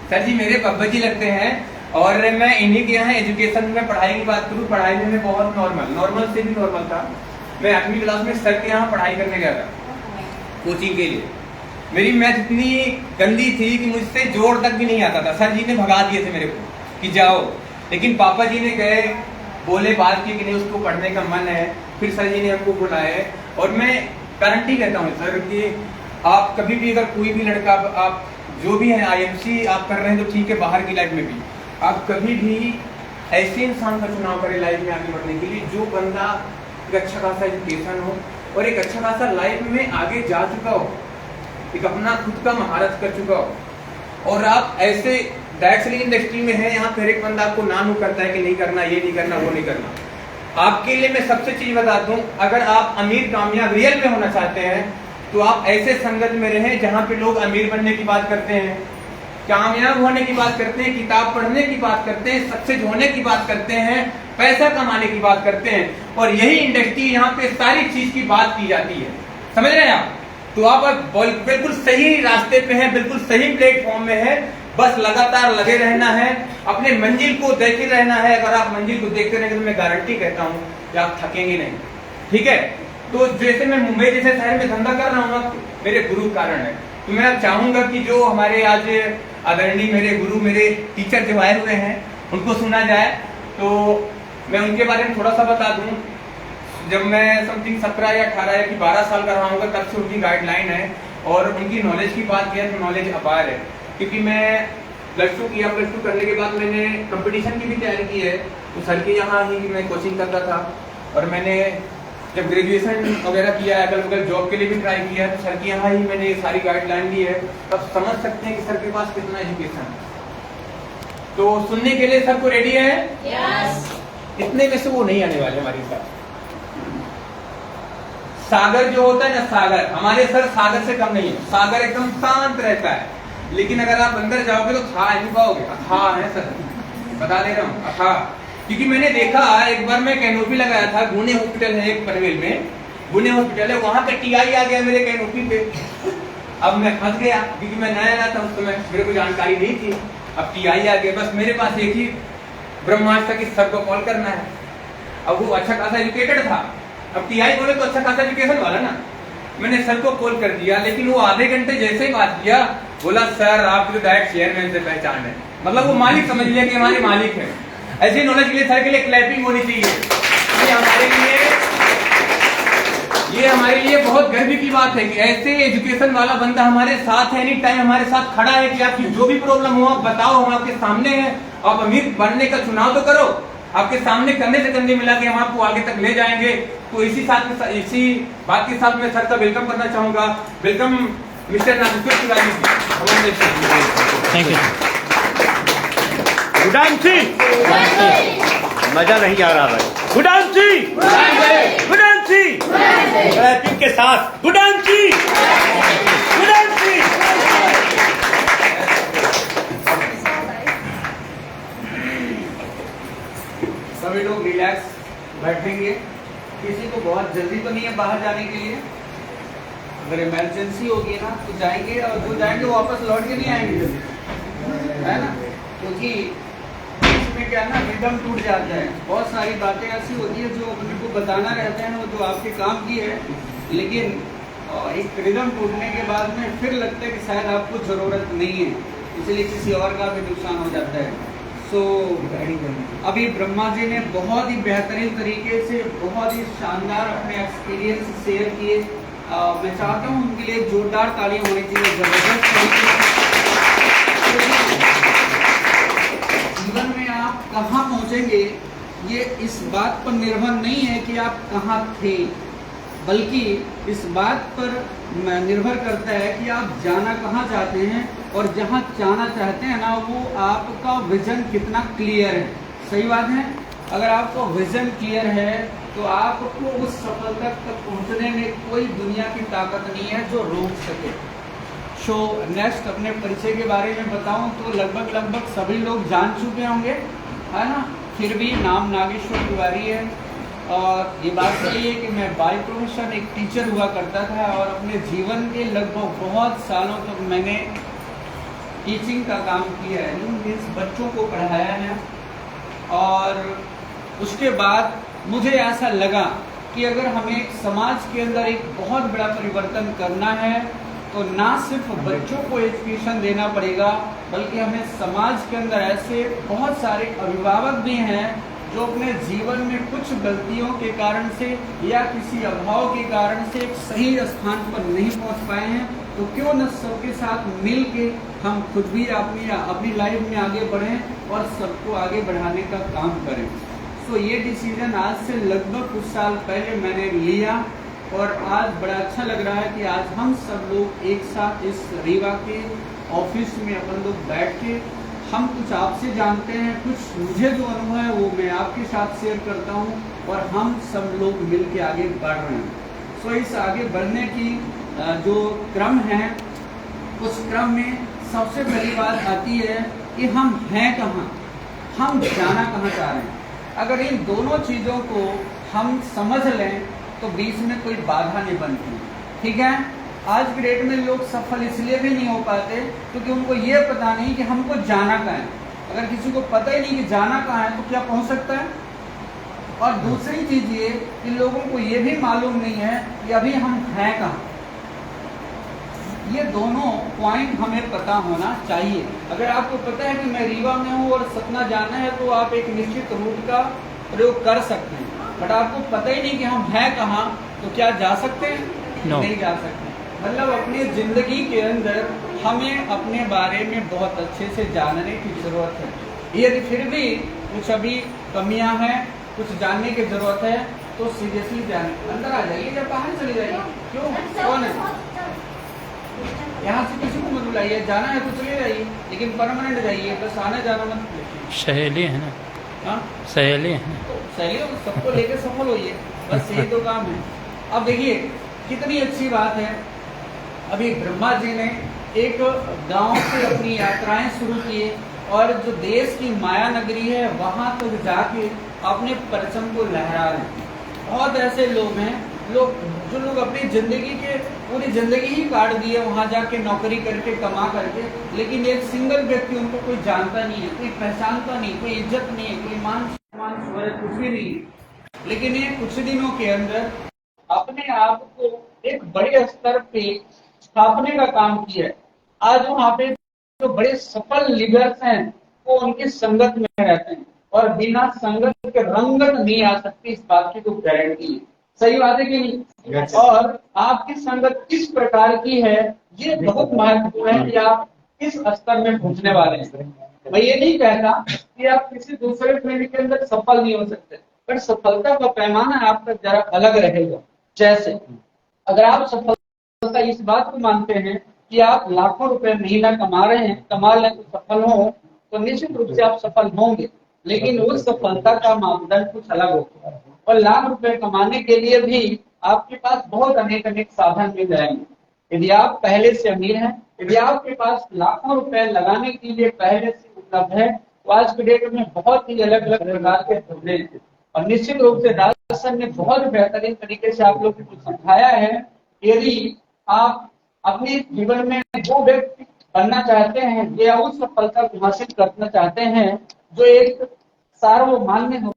Sir जी मेरे पापा जी लगते हैं और मैं इन्हीं के यहाँ एजुकेशन में पढ़ाई की बात करूँ, पढ़ाई में बहुत नॉर्मल से भी नॉर्मल था। मैं 8वीं क्लास में सर के यहाँ पढ़ाई करने गया था कोचिंग के लिए। मेरी मैथ इतनी गंदी थी कि मुझसे जोड़ तक भी नहीं आता था। सर जी ने भगा दिए थे मेरे को कि जाओ, लेकिन पापा जी ने गए, बोले बात की कि नहीं उसको पढ़ने का मन है। फिर सर जी ने हमको बुलाए और मैं गारंटी कहता हूँ सर कि आप कभी भी अगर कोई भी लड़का, आप जो भी है IMC आप कर रहे हैं तो ठीक है, बाहर की लाइफ में भी आप कभी भी ऐसे इंसान का चुनाव करें लाइफ में आगे बढ़ने के लिए जो बंदा एक अच्छा खासा एजुकेशन हो और एक अच्छा खासा लाइफ में आगे जा चुका हो, एक अपना खुद का महारत कर चुका हो। और आप ऐसे डायरेक्टली इंडस्ट्री में है, यहाँ पर एक बंदा आपको नानू करता है कि नहीं करना, ये नहीं करना, वो नहीं करना। आपके लिए मैं सबसे चीज बता दूं, अगर आप अमीर कामयाब रियल में होना चाहते हैं तो आप ऐसे संगत में रहें जहाँ पे लोग अमीर बनने की बात करते हैं, कामयाब होने की बात करते हैं, किताब पढ़ने की बात करते हैं, सक्सेस होने की बात करते हैं, पैसा कमाने की बात करते हैं। और यही इंडस्ट्री यहाँ पे सारी चीज की बात की जाती है, समझ रहे हैं आप? तो आप बिल्कुल सही रास्ते पे हैं, बिल्कुल सही प्लेटफॉर्म में है। बस लगातार लगे रहना है, अपने मंजिल को देखते रहना है। अगर आप मंजिल को देखते रहेंगे तो मैं गारंटी कहता हूँ कि आप थकेंगे नहीं, ठीक है? तो जैसे मैं मुंबई जैसे शहर में धंधा कर रहा हूँ ना, मेरे गुरु कारण है। तो मैं चाहूंगा कि जो हमारे आज आदरणीय मेरे गुरु, मेरे टीचर जो आए हुए हैं उनको सुना जाए। तो मैं उनके बारे में थोड़ा सा बता दूं। जब मैं समथिंग 17 या 18 या 12 साल का रहा हूँ तब से उनकी गाइडलाइन है और उनकी नॉलेज की बात किया तो नॉलेज अपार है। क्योंकि मैं +2 किया, +2 करने के बाद मैंने कंपटीशन की भी तैयारी की है। तो सर के यहाँ ही मैं कोचिंग करता था और मैंने जब ग्रेजुएशन वगैरह किया, अगल बगल जॉब के लिए भी ट्राई किया, तो सर के यहाँ ही मैंने सारी गाइडलाइन ली है। तब समझ सकते हैं कि सर के पास कितना एजुकेशन है। तो सुनने के लिए सबको रेडी है? यस। इतने में से वो नहीं आने वाले हमारे साथ। सागर जो होता है ना, सागर, हमारे सर सागर से कम नहीं है। सागर एकदम शांत रहता है, लेकिन अगर आप अंदर जाओगे तो था नहीं पाओगे। अथाह है सर, बता दे रहा हूँ, अथाह। क्योंकि मैंने देखा, एक बार मैं कैनोपी लगाया था, गुने हॉस्पिटल है एक पनवेल में, गुने हॉस्पिटल है, वहां पे TI आ गया मेरे कैनोपी पे। अब मैं फंस गया क्योंकि मैं नया नया था उस समय, मेरे को जानकारी नहीं थी। अब TI आ गया, बस मेरे पास एक ही ब्रह्मास्त्र की सर को कॉल करना है। अब वो अच्छा खासा एजुकेटेड था, अब TI बोले तो अच्छा खासा एजुकेशन वाला ना। मैंने सर को कॉल कर दिया, लेकिन वो आधे घंटे जैसे ही बात किया, बोला सर आपकी तो डायरेक्ट चेयरमैन से पहचान है। मतलब वो मालिक समझ लिया कि हमारे मालिक है। ऐसी नॉलेज के लिए सर के लिए क्लैपिंग होनी चाहिए। ये हमारे लिए बहुत गर्व की बात है कि ऐसे एजुकेशन वाला बंदा हमारे साथ है, एनी टाइम हमारे साथ खड़ा है कि आपकी जो भी प्रॉब्लम हो आप बताओ, हम आपके सामने हैं। आप अमीर बनने का चुनाव तो करो, आपके सामने करने से कंधे मिला के हम आपको आगे तक ले जाएंगे। तो इसी बात के साथ मैं सर का वेलकम करना चाहूंगा। Welcome mister Nageshwar Tiwari ji. Thank you. गुडांशी, मजा नहीं आ रहा भाई। गुडांशी, गुडांशी, क्लैपिंग के साथ गुडांशी, गुडांशी। सभी लोग रिलैक्स बैठेंगे। किसी को बहुत जल्दी तो नहीं है बाहर जाने के लिए। अगर इमरजेंसी होगी ना तो जाएंगे, और जो जाएंगे वो वापस लौट के नहीं आएंगे जल्दी, है ना? क्योंकि इसमें क्या ना, रिदम टूट जाता है। बहुत सारी बातें ऐसी होती है जो अपने को बताना रहता है ना, वो जो आपके काम की है, लेकिन एक रिदम टूटने के बाद में फिर लगता है कि शायद आपको ज़रूरत नहीं है, इसलिए किसी और का भी नुकसान हो जाता है। अभी ब्रह्मा जी ने बहुत ही बेहतरीन तरीके से, बहुत ही शानदार अपने एक्सपीरियंस शेयर किए। मैं चाहता हूँ उनके लिए जोरदार तालियां होनी चाहिए, जबरदस्त तरीके से। जीवन में आप कहाँ पहुँचेंगे ये इस बात पर निर्भर नहीं है कि आप कहाँ थे, बल्कि इस बात पर निर्भर करता है कि आप जाना कहाँ चाहते हैं, और जहाँ जाना चाहते हैं ना, वो आपका विजन कितना क्लियर है। सही बात है? अगर आपका विजन क्लियर है तो आपको उस सफलता तक पहुँचने में कोई दुनिया की ताकत नहीं है जो रोक सके। सो नेक्स्ट अपने परिचय के बारे में बताऊं तो लगभग सभी लोग जान चुके होंगे, है ना? फिर भी नाम नागेश्वर तिवारी है। और ये बात सही है कि मैं बाय प्रोफेशन एक टीचर हुआ करता था, और अपने जीवन के लगभग बहुत सालों तक मैंने टीचिंग का काम किया है, मीन्स बच्चों को पढ़ाया है। और उसके बाद मुझे ऐसा लगा कि अगर हमें एक समाज के अंदर एक बहुत बड़ा परिवर्तन करना है तो ना सिर्फ बच्चों को एजुकेशन देना पड़ेगा, बल्कि हमें समाज के अंदर ऐसे बहुत सारे अभिभावक भी हैं जो अपने जीवन में कुछ गलतियों के कारण से या किसी अभाव के कारण से एक सही स्थान पर नहीं पहुंच पाए हैं। तो क्यों न सबके साथ मिल के हम खुद भी अपनी लाइफ में आगे बढ़ें और सबको आगे बढ़ाने का काम करें। सो ये डिसीजन आज से लगभग कुछ साल पहले मैंने लिया और आज बड़ा अच्छा लग रहा है कि आज हम सब लोग एक साथ इस रीवा के ऑफिस में अपन लोग बैठ के हम कुछ आपसे जानते हैं, कुछ मुझे जो अनुभव है वो मैं आपके साथ शेयर करता हूँ और हम सब लोग मिल के आगे बढ़ रहे हैं। सो इस आगे बढ़ने की जो क्रम है, उस क्रम में सबसे पहली बात आती है कि हम हैं कहाँ, हम जाना कहाँ चाह रहे हैं। अगर इन दोनों चीज़ों को हम समझ लें तो बीच में कोई बाधा नहीं बनती। ठीक है, आज की डेट में लोग सफल इसलिए भी नहीं हो पाते क्योंकि उनको ये पता नहीं कि हमको जाना कहाँ है। अगर किसी को पता ही नहीं कि जाना कहाँ है तो क्या पहुंच सकता है। और दूसरी चीज ये कि लोगों को ये भी मालूम नहीं है कि अभी हम हैं कहाँ। ये दोनों पॉइंट हमें पता होना चाहिए। अगर आपको पता है कि मैं रीवा में हूँ और सतना जाना है तो आप एक निश्चित रूट का प्रयोग कर सकते हैं, बट आपको पता ही नहीं कि हम हैं कहाँ, तो क्या जा सकते हैं? नहीं जा सकते। मतलब अपनी जिंदगी के अंदर हमें अपने बारे में बहुत अच्छे से जानने की जरूरत है। यदि फिर भी कुछ अभी कमियां हैं, कुछ जानने की जरूरत है तो सीरियसली जाने। अंदर आ जाइए या बाहर चले जाइए। क्यों, कौन है? यहाँ से किसी को मत बुलाइए, जाना है तो चले जाइए, लेकिन परमानेंट जाइए, बस आना जाना मत। सहेली है ना? हाँ, सहेली है तो सही हो, सबको लेकर सफल होइए, बस यही तो काम है। अब देखिए कितनी अच्छी बात है, अभी ब्रह्मा जी ने एक गांव से अपनी यात्राएं शुरू की और जो देश की माया नगरी है वहां तक जाके अपने परचम को लहरा रहे हैं। बहुत ऐसे लोग हैं जो लोग अपनी जिंदगी के पूरी जिंदगी ही काट दिए वहां जाके नौकरी करके कमा करके, लेकिन एक सिंगल व्यक्ति उनको कोई जानता नहीं है, कोई पहचानता नहीं, कोई इज्जत नहीं है, कोई मान सम्मान कुछ भी नहीं है। लेकिन ये कुछ दिनों के अंदर अपने आप को एक बड़े स्तर पे स्थापने का काम किया है। आज वहाँ पे जो बड़े सफल लीडर्स हैं वो उनकी संगत में रहते हैं और बिना संगत के रंगत नहीं आ सकती, इस बात की तो गारंटी है। सही बात है कि नहीं? और आपकी संगत किस प्रकार की है ये बहुत महत्वपूर्ण है कि आप किस स्तर में पहुंचने वाले हैं। मैं ये नहीं कहता कि आप किसी दूसरे फील्ड के अंदर सफल नहीं हो सकते, पर सफलता का पैमाना आपका जरा अलग रहेगा। जैसे अगर आप सफलता इस बात को मानते हैं कि आप लाखों रुपए महीना कमा रहे हैं, कमा लें तो सफल हो, तो निश्चित रूप से आप सफल होंगे, लेकिन उस सफलता का मापदंड कुछ अलग होगा। और लाख रुपए कमाने के लिए भी आपके पास बहुत अनेक साधन मिल जाएंगे। यदि आप पहले से अमीर हैं, यदि आपके पास लाखों रुपए लगाने के लिए पहले से उपलब्ध है, तो आज की डेट में बहुत ही अलग अलग प्रकार के धंधे हैं। और निश्चित रूप से दास सर ने बहुत बेहतरीन तरीके से आप लोगों को समझाया है। यदि आप अपने जीवन में वो व्यक्ति बनना चाहते हैं या उस सफलता को हासिल करना चाहते हैं जो एक सार्वमान्य हो,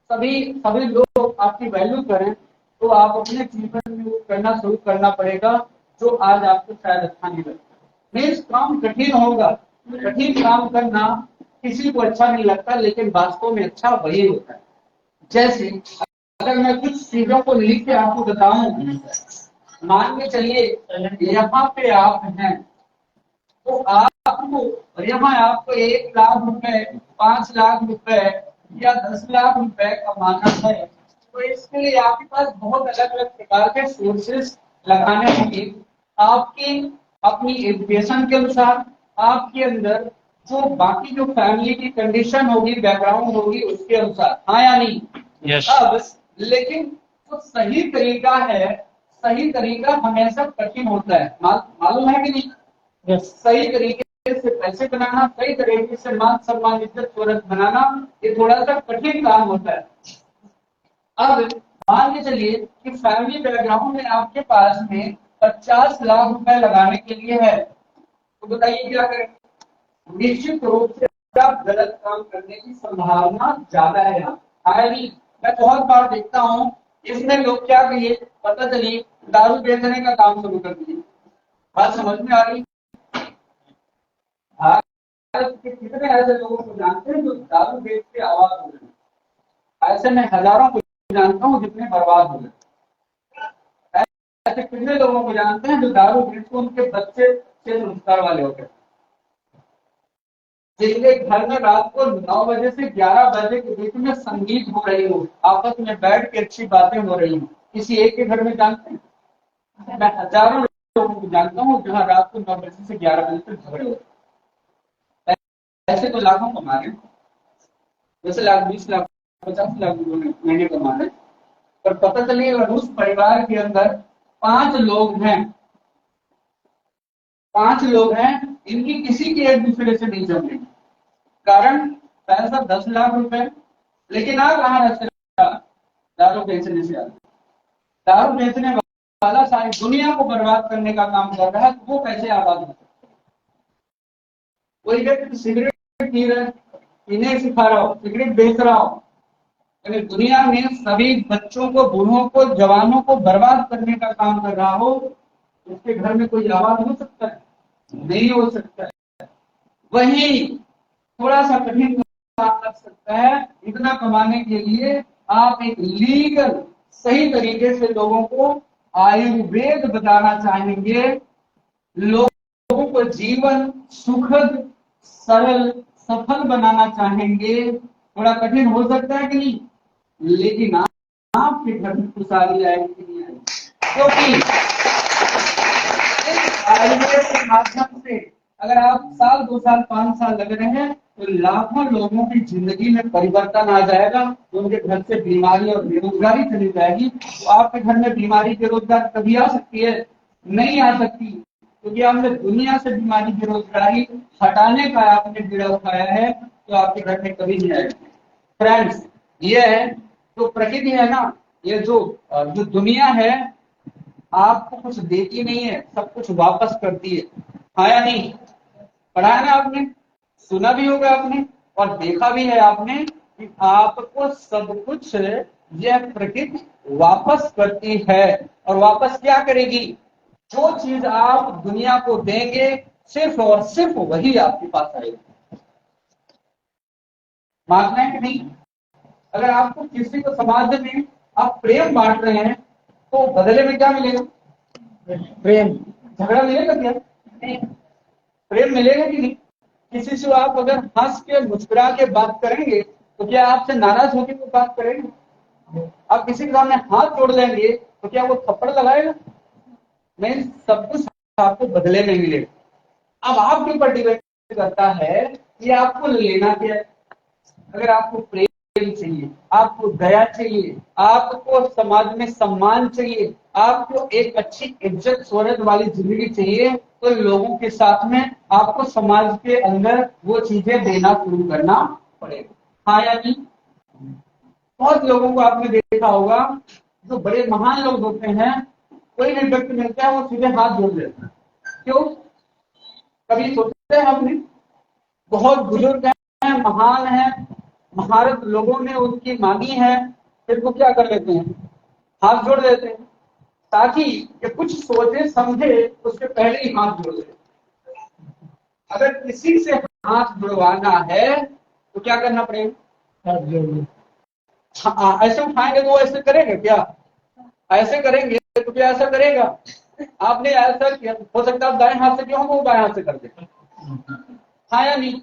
सभी लोग आपकी वैल्यू करें, तो आप अपने जीवन में वो करना शुरू करना पड़ेगा जो आज आपको शायद अच्छा नहीं लगता। मीन्स काम कठिन होगा, कठिन काम करना किसी को अच्छा नहीं लगता, लेकिन वास्तव में अच्छा वही होता है। जैसे अगर मैं कुछ चीजों को लिख के आपको बताऊं, मान के चलिए यहाँ पे आप हैं, तो आपको यहाँ आपको 1 लाख रुपए, 5 लाख रुपए या 10 लाख रुपए कमाना है, तो इसके लिए आपके पास बहुत अलग अलग प्रकार के सोर्सेस लगाने होंगे। आपकी अपनी एजुकेशन के अनुसार, आपके अंदर जो बाकी जो फैमिली की कंडीशन होगी, बैकग्राउंड होगी, उसके अनुसार, हाँ या नहीं? Yes. अब लेकिन जो सही तरीका है, सही तरीका हमेशा कठिन होता है, मालूम है कि नहीं? Yes. सही तरीके से पैसे बनाना, सही तरीके से मान सम्मान इज्जत शोहरत बनाना, ये थोड़ा सा कठिन काम होता है। अब मान के चलिए कि फैमिली बैकग्राउंड में आपके पास में 50 लाख रुपए लगाने के लिए है, तो बताइए क्या करें? निश्चित रूप से आप गलत काम करने की संभावना ज्यादा है। यानी मैं बहुत बार देखता हूँ इसमें लोग क्या किए पता चली दारू बेचने का काम शुरू कर दिए। बात समझ में आ रही? भारत के कितने ऐसे लोगों को जानते हैं जो दारू बेच के आवाज हो रहे हैं? ऐसे मैं हजारों को जानता हूँ जितने बर्बाद हो गए। ऐसे कितने लोगों को जानते हैं जो दारू बेच के उनके बच्चे से संस्कार वाले हो गए, जिनके घर में रात को 9 बजे से 11 बजे के बीच में संगीत हो रही हो, आपस में बैठ के अच्छी बातें हो रही हो, किसी एक के घर में जानते हैं? मैं हजारों लोगों को जानता हूँ जहाँ रात को 9 बजे से 11 बजे तक झगड़े होते। ऐसे तो लाखों कमा रहे, 10 लाख 20 लाख 50 लाख महीने कमा रहे, पर पता चले उस परिवार के अंदर 5 लोग हैं, 5 लोग हैं, इनकी किसी की एक दूसरे से नहीं जम रही। कारण पैसा 10 लाख रुपए, लेकिन आप कहाँ रहते? दारू बेचने से आते। दारू बेचने वाला सारी दुनिया को बर्बाद करने का काम कर रहा है, तो वो कैसे आबाद हो सकता? कोई व्यक्ति सिगरेट पी रहा है, पीने सिखा रहा हो, सिगरेट बेच रहा हो, यानी दुनिया में सभी बच्चों को, बूढ़ों को, जवानों को बर्बाद करने का काम कर रहा हो, उसके घर में कोई आवाज हो सकता है? नहीं हो सकता है। वही थोड़ा सा कठिन काम लग सकता है। इतना कमाने के लिए आप एक लीगल सही तरीके से लोगों को आयुर्वेद बताना चाहेंगे, लोगों को जीवन सुखद सरल सफल बनाना चाहेंगे, थोड़ा कठिन हो सकता है कि नहीं? लेकिन आपके घर में खुशहाली आएगी कि नहीं आएगी? क्योंकि आयुर्वेद के माध्यम से अगर आप साल 2 साल 5 साल लग रहे हैं तो लाखों लोगों की जिंदगी में परिवर्तन आ जाएगा, तो उनके घर से बीमारी और बेरोजगारी चली जाएगी। तो आपके घर में बीमारी बेरोजगारी कभी आ सकती है? नहीं आ सकती, क्योंकि आपने दुनिया से बीमारी बेरोजगारी हटाने का आपने बीड़ा उठाया है, तो आपके घर में कभी नहीं आएगी। फ्रेंड्स, ये है जो प्रकृति है ना, ये जो दुनिया है आपको कुछ देती नहीं है, सब कुछ वापस करती है। हाँ या नहीं? पढ़ा है ना आपने, सुना भी होगा आपने और देखा भी है आपने कि आपको सब कुछ यह प्रकृति वापस करती है। और वापस क्या करेगी? जो चीज आप दुनिया को देंगे सिर्फ और सिर्फ वही आपके पास आएगी। मानना है कि नहीं? अगर आपको किसी को समाज में आप प्रेम बांट रहे हैं तो बदले में क्या मिलेगा? प्रेम। झगड़ा मिलेगा क्या? नहीं। प्रेम मिलेगा कि नहीं? किसी से आप अगर हंस के मुस्कुरा के बात करेंगे तो क्या आपसे नाराज होकर वो बात करेंगे? आप किसी के सामने हाथ जोड़ लेंगे तो क्या वो थप्पड़ लगाएगा? नहीं, सब कुछ आपको बदले में मिलेगा। अब आपके ऊपर डिपेंड करता है कि आपको लेना क्या है। अगर आपको प्रेम चाहिए, आपको दया चाहिए, आपको समाज में सम्मान चाहिए, आपको एक अच्छी इज्जत शोहरत वाली जिंदगी चाहिए, तो लोगों के साथ में आपको समाज के अंदर वो चीजें देना शुरू करना पड़ेगा। हाँ या नहीं? बहुत लोगों को आपने देखा होगा जो बड़े महान लोग होते हैं, कोई भी व्यक्ति मिलता है वो सीधे हाथ जोड़ देता है। क्यों? कभी सोचते हैं आपने? बहुत बुजुर्ग हैं, महान हैं, महारत लोगों ने उनकी मांगी है, फिर वो क्या कर लेते हैं? हाथ जोड़ देते हैं, ताकि ये कुछ सोचे समझे उसके पहले ही हाथ जोड़ देते। अगर किसी से हाथ जुड़वाना है तो क्या करना पड़ेगा? हाथ जोड़ना। ऐसे उठाएंगे तो वो ऐसे करेंगे क्या? ऐसे करेंगे तो क्या ऐसा करेगा? आपने ऐसा किया, हो सकता है आप दाएं हाथ से किया हो, वो बाएं हाथ से कर दे। हाँ या नहीं?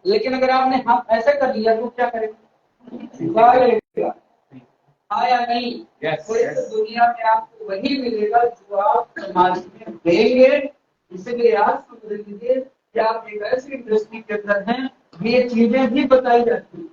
लेकिन अगर आपने हाथ ऐसे कर लिया तो क्या करेगा? हाँ या नहीं? तो इस दुनिया में आपको वही मिलेगा जो आप समाज में देंगे। इसलिए आज समझ लीजिए कि आप एक ऐसी इंडस्ट्री के अंदर हैं, ये चीजें भी बताई जाती हैं।